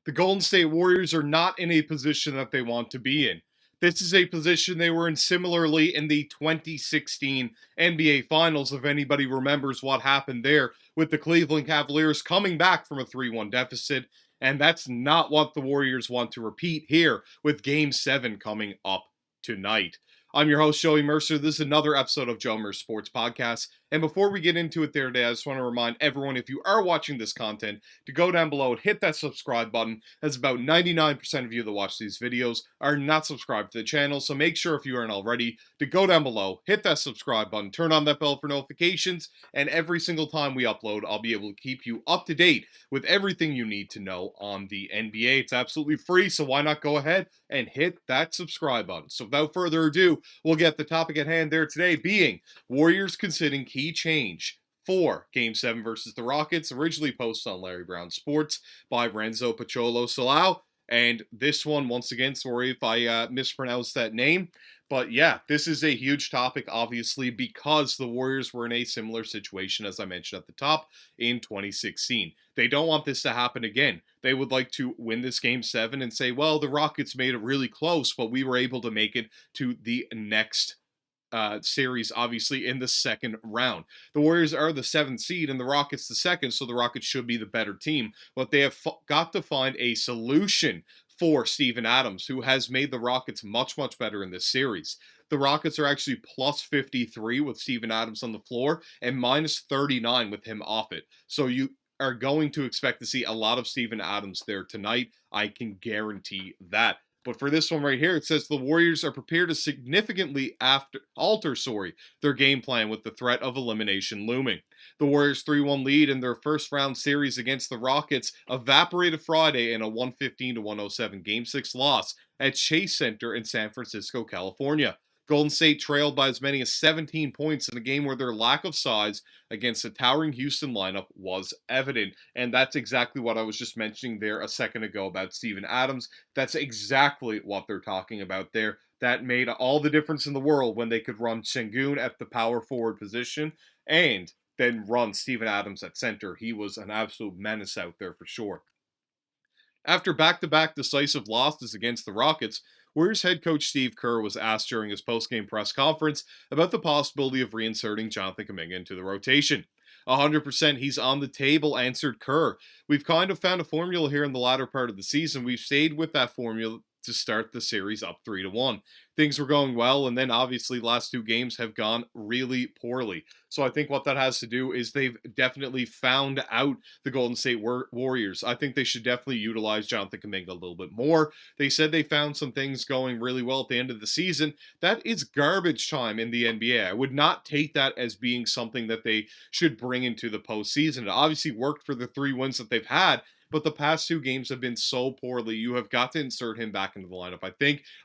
The Golden State Warriors are not in a position that they want to be in. This is a position they were in similarly in the 2016 NBA Finals, if anybody remembers what happened there with the Cleveland Cavaliers coming back from a 3-1 deficit. And that's not what the Warriors want to repeat here with Game 7 coming up tonight. I'm your host, Joey Mercer. This is another episode of Joe Mercer Sports Podcast. And before we get into it there today, I just want to remind everyone, if you are watching this content, to go down below and hit that subscribe button, as about 99% of you that watch these videos are not subscribed to the channel. So make sure, if you aren't already, to go down below, hit that subscribe button, turn on that bell for notifications, and every single time we upload, I'll be able to keep you up to date with everything you need to know on the NBA. It's absolutely free, so why not go ahead and hit that subscribe button. So without further ado, we'll get the topic at hand there today being Warriors considering key change for Game 7 versus the Rockets, originally posted on Larry Brown Sports by Renzo Pacholo Salau. And this one, once again, sorry if I mispronounced that name. But yeah, this is a huge topic, obviously, because the Warriors were in a similar situation, as I mentioned at the top, in 2016. They don't want this to happen again. They would like to win this Game 7 and say, well, the Rockets made it really close, but we were able to make it to the next series, obviously, in the second round. The Warriors are the 7th seed and the Rockets the 2nd, so the Rockets should be the better team. But they have got to find a solution for Steven Adams, who has made the Rockets much, much better in this series. The Rockets are actually plus 53 with Steven Adams on the floor and minus 39 with him off it. So you are going to expect to see a lot of Steven Adams there tonight. I can guarantee that. But for this one right here, it says the Warriors are prepared to significantly alter their game plan with the threat of elimination looming. The Warriors' 3-1 lead in their first round series against the Rockets evaporated Friday in a 115-107 Game 6 loss at Chase Center in San Francisco, California. Golden State trailed by as many as 17 points in a game where their lack of size against the towering Houston lineup was evident. And that's exactly what I was just mentioning there a second ago about Steven Adams. That's exactly what they're talking about there. That made all the difference in the world when they could run Sengun at the power forward position and then run Steven Adams at center. He was an absolute menace out there for sure. After back-to-back decisive losses against the Rockets, Warriors head coach Steve Kerr was asked during his post-game press conference about the possibility of reinserting Jonathan Kuminga into the rotation. 100% he's on the table, answered Kerr. We've kind of found a formula here in the latter part of the season. We've stayed with that formula to start the series up 3-1. Things were going well, and then obviously last two games have gone really poorly. So I think what that has to do is they've definitely found out the Golden State Warriors. I think they should definitely utilize Jonathan Kuminga a little bit more. They said they found some things going really well at the end of the season. That is garbage time in the NBA. I would not take that as being something that they should bring into the postseason. It obviously worked for the 3 wins that they've had, but the past 2 games have been so poorly. You have got to insert him back into the lineup. I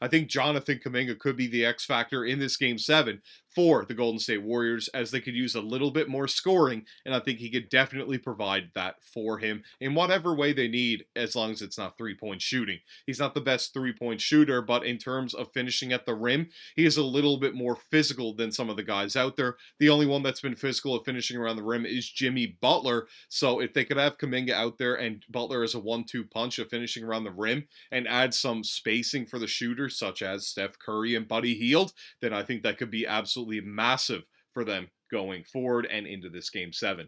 think Jonathan Kuminga could be the X factor in this Game 7 for the Golden State Warriors, as they could use a little bit more scoring, and I think he could definitely provide that for him in whatever way they need, as long as it's not three-point shooting. He's not the best three-point shooter, but in terms of finishing at the rim, he is a little bit more physical than some of the guys out there. The only one that's been physical at finishing around the rim is Jimmy Butler, so if they could have Kuminga out there and Butler as a 1-2 punch of finishing around the rim and add some spacing for the shooters, such as Steph Curry and Buddy Hield, then I think that could be absolutely massive for them going forward and into this Game 7.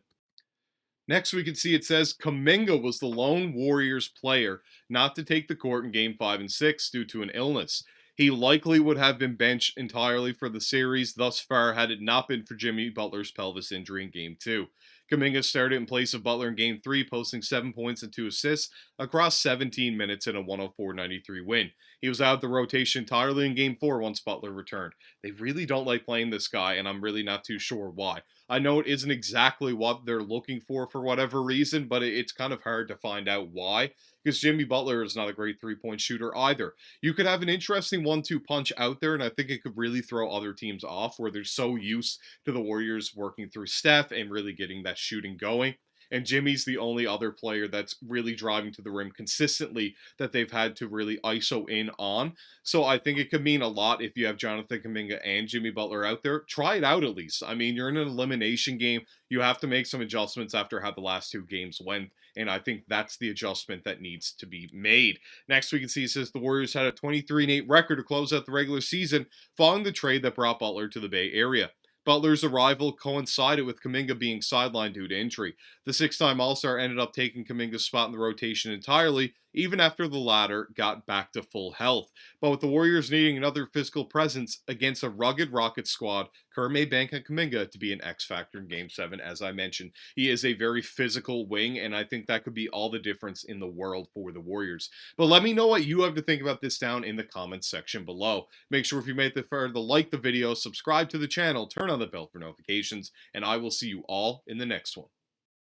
Next, we can see it says Kuminga was the lone Warriors player not to take the court in Game 5 and 6 due to an illness. He likely would have been benched entirely for the series thus far had it not been for Jimmy Butler's pelvis injury in Game 2. Kuminga started in place of Butler in Game 3, posting 7 points and 2 assists across 17 minutes in a 104-93 win. He was out of the rotation entirely in Game 4 once Butler returned. They really don't like playing this guy, and I'm really not too sure why. I know it isn't exactly what they're looking for whatever reason, but it's kind of hard to find out why, because Jimmy Butler is not a great three-point shooter either. You could have an interesting 1-2 punch out there, and I think it could really throw other teams off where they're so used to the Warriors working through Steph and really getting that shooting going. and Jimmy's the only other player that's really driving to the rim consistently that they've had to really ISO in on. So I think it could mean a lot if you have Jonathan Kuminga and Jimmy Butler out there. Try it out at least. I mean, you're in an elimination game. You have to make some adjustments after how the last two games went, and I think that's the adjustment that needs to be made. Next, we can see it says the Warriors had a 23-8 record to close out the regular season following the trade that brought Butler to the Bay Area. Butler's arrival coincided with Kuminga being sidelined due to injury. The six-time All-Star ended up taking Kuminga's spot in the rotation entirely, even after the latter got back to full health. But with the Warriors needing another physical presence against a rugged Rockets squad, Kerr may bank on Kuminga to be an X-factor in Game 7, as I mentioned. He is a very physical wing, and I think that could be all the difference in the world for the Warriors. But let me know what you have to think about this down in the comments section below. Make sure if you made the effort to like the video, subscribe to the channel, turn on the bell for notifications, and I will see you all in the next one.